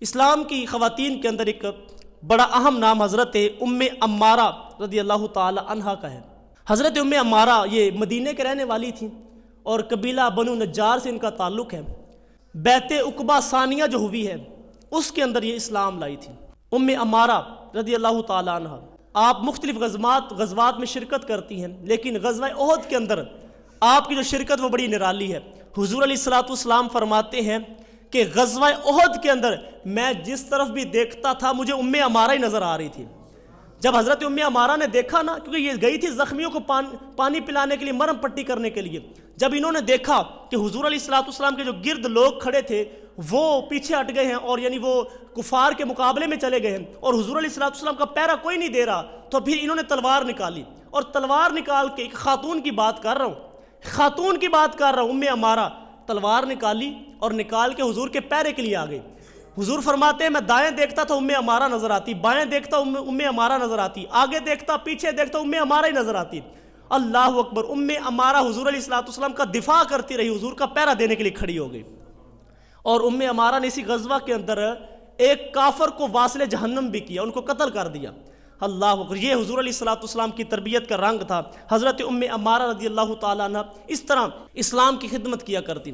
اسلام کی خواتین کے اندر ایک بڑا اہم نام حضرت ام عمارہ رضی اللہ تعالی عنہا کا ہے۔ حضرت ام عمارہ یہ مدینہ کے رہنے والی تھیں اور قبیلہ بنو نجار سے ان کا تعلق ہے۔ بیعت عقبہ ثانیہ جو ہوئی ہے اس کے اندر یہ اسلام لائی تھی ام عمارہ رضی اللہ تعالی عنہا۔ آپ مختلف غزوات میں شرکت کرتی ہیں، لیکن غزوہ احد کے اندر آپ کی جو شرکت وہ بڑی نرالی ہے۔ حضور علیہ الصلوۃ والسلام فرماتے ہیں کہ غزوہ احد کے اندر میں جس طرف بھی دیکھتا تھا مجھے ام عمارہ ہی نظر آ رہی تھی۔ جب حضرت ام عمارہ نے دیکھا نا، کیونکہ یہ گئی تھی زخمیوں کو پانی پلانے کے لیے، مرہم پٹی کرنے کے لیے، جب انہوں نے دیکھا کہ حضور علیہ الصلوۃ والسلام کے جو گرد لوگ کھڑے تھے وہ پیچھے ہٹ گئے ہیں اور یعنی وہ کفار کے مقابلے میں چلے گئے ہیں اور حضور علیہ الصلوۃ والسلام کا پیرا کوئی نہیں دے رہا، تو پھر انہوں نے تلوار نکالی اور تلوار نکال کے ایک خاتون کی بات کر رہا ہوں ام عمارہ تلوار نکالی اور نکال کے حضور کے پیرے کے لیے آ گئی۔ حضور فرماتے ہیں میں دائیں دیکھتا تھا ام عمارہ نظر آتی، بائیں دیکھتا ام عمارہ نظر آتی، آگے دیکھتا پیچھے دیکھتا ام عمارہ ہی نظر آتی۔ اللہ اکبر! ام عمارہ حضور علیہ الصلوۃ والسلام کا دفاع کرتی رہی، حضور کا پیرا دینے کے لیے کھڑی ہو گئی۔ اور ام عمارہ نے اسی غزوہ کے اندر ایک کافر کو واصل جہنم بھی کیا، ان کو قتل کر دیا۔ اللہ اکبر! یہ حضور علیہ الصلوۃ والسلام کی تربیت کا رنگ تھا۔ حضرت ام عمارہ رضی اللہ تعالیٰ عنہ اس طرح اسلام کی خدمت کیا کرتی۔